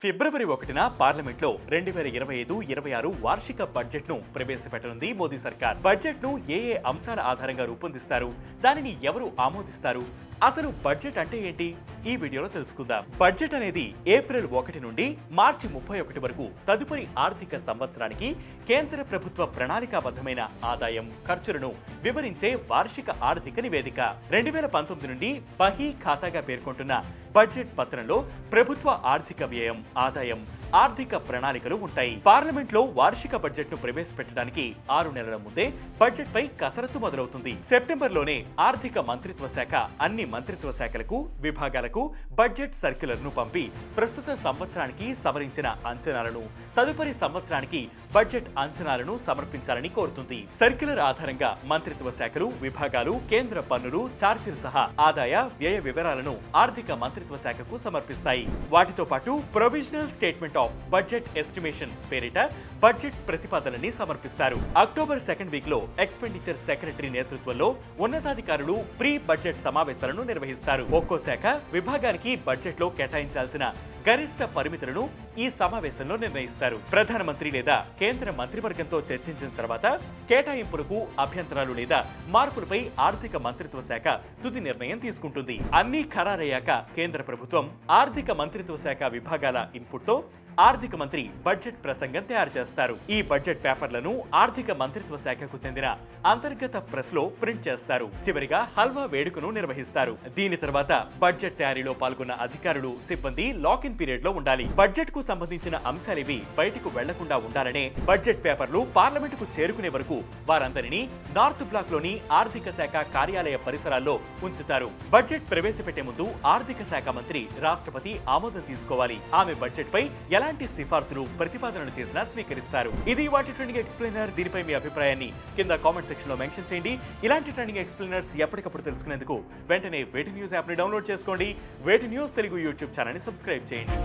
ఫిబ్రవరి 1న పార్లమెంట్లో 2025-26 వార్షిక బడ్జెట్ను ప్రవేశపెట్టనుంది మోదీ సర్కార్. బడ్జెట్ను ఏ అంశాల ఆధారంగా రూపొందిస్తారు, దానిని ఎవరు ఆమోదిస్తారు, అసలు బడ్జెట్ అంటే ఏంటి, ఈ వీడియోలో తెలుసుకుందాం. బడ్జెట్ అనేది ఏప్రిల్ 1 నుండి మార్చి 31 వరకు తదుపరి ఆర్థిక సంవత్సరానికి కేంద్ర ప్రభుత్వ ప్రణాళికాబద్ధమైన ఆదాయం, ఖర్చులను వివరించే వార్షిక ఆర్థిక నివేదిక. 2019 నుండి బహీ ఖాతాగా పేర్కొంటున్న బడ్జెట్ పత్రంలో ప్రభుత్వ ఆర్థిక వ్యయం, ఆదాయం, ఆర్థిక ప్రణాళికలు ఉంటాయి. పార్లమెంట్ లో వార్షిక బడ్జెట్ ను ప్రవేశపెట్టడానికి 6 నెలల ముందే బడ్జెట్ పై కసరత్తు మొదలవుతుంది. సెప్టెంబర్ లోనే ఆర్థిక మంత్రిత్వ శాఖ అన్ని మంత్రిత్వ శాఖలకు, విభాగాలకు బడ్జెట్ సర్క్యులర్ ను పంపి ప్రస్తుత సంవత్సరానికి సవరించిన అంచనాలను, తదుపరి సంవత్సరానికి బడ్జెట్ అంచనాలను సమర్పించాలని కోరుతుంది. సర్క్యులర్ ఆధారంగా మంత్రిత్వ శాఖలు, విభాగాలు కేంద్ర పన్నులు, ఛార్జీలు సహా ఆదాయ, వ్యయ వివరాలను ఆర్థిక మంత్రిత్వ శాఖకు సమర్పిస్తాయి. వాటితో పాటు provisional statement of budget estimation పేరిట బడ్జెట్ ప్రతిపాదనని సమర్పిస్తారు. అక్టోబర్ 2nd వీక్ లో ఎక్స్పెండిచర్ సెక్రటరీ నేతృత్వంలో ఉన్నతాధికారులు ప్రీ బడ్జెట్ సమావేశాలను నిర్వహిస్తారు. ఒక్కో శాఖ, విభాగానికి బడ్జెట్ లో కేటాయించాల్సిన గరిష్ట పరిమితులను ఈ సమావేశంలో నిర్ణయిస్తారు. ప్రధానమంత్రి లేదా కేంద్ర మంత్రివర్గంతో చర్చించిన తర్వాత కేటాయింపులకు అభ్యంతరాలు లేదా మార్పులపై ఆర్థిక మంత్రిత్వ శాఖ తుది నిర్ణయం తీసుకుంటుంది. అన్ని ఖరారయ్యాక కేంద్ర ప్రభుత్వం ఆర్థిక మంత్రిత్వ శాఖ విభాగాల ఇన్పుట్ తో ఆర్థిక మంత్రి బడ్జెట్ ప్రసంగం తయారు చేస్తారు. ఈ బడ్జెట్ పేపర్లను ఆర్థిక మంత్రిత్వ శాఖకు చెందిన అంతర్గత ప్రెస్ లో ప్రింట్ చేస్తారు. చివరిగా హల్వా వేడుకను నిర్వహిస్తారు. దీని తర్వాత బడ్జెట్ తయారీలో పాల్గొన్న అధికారులు, సిబ్బంది లాకిన్ పీరియడ్ లో ఉండాలి. బడ్జెట్ కు సంబంధించిన అంశాలేవి బయటకు వెళ్లకుండా ఉండాలనే బడ్జెట్ పేపర్లు పార్లమెంట్ కు చేరుకునే వరకు వారందరినీ నార్త్ బ్లాక్ లోని ఆర్థిక శాఖ కార్యాలయ పరిసరాల్లో ఉంచుతారు. బడ్జెట్ ప్రవేశపెట్టే ముందు ఆర్థిక శాఖ మంత్రి రాష్ట్రపతి ఆమోదం తీసుకోవాలి. ఆమె బడ్జెట్ పై ఎలాంటి సిఫార్సులు, ప్రతిపాదనలు చేసినా స్వీకరిస్తారు. ఇది వాటి ట్రెండింగ్ ఎక్స్ప్లెయినర్. దీనిపై మీ అభిప్రాయాన్ని కింద కామెంట్ సెక్షన్ లో మెన్షన్ చేయండి. ఇలాంటి ట్రెండింగ్ ఎక్స్ప్లెయినర్స్ ఎప్పటికప్పుడు తెలుసుకునేందుకు వెంటనే వేటి న్యూస్ యాప్ ని డౌన్లోడ్ చేసుకోండి. వేటి న్యూస్ తెలుగు యూట్యూబ్ ఛానల్ ని సబ్స్క్రైబ్ చేయండి.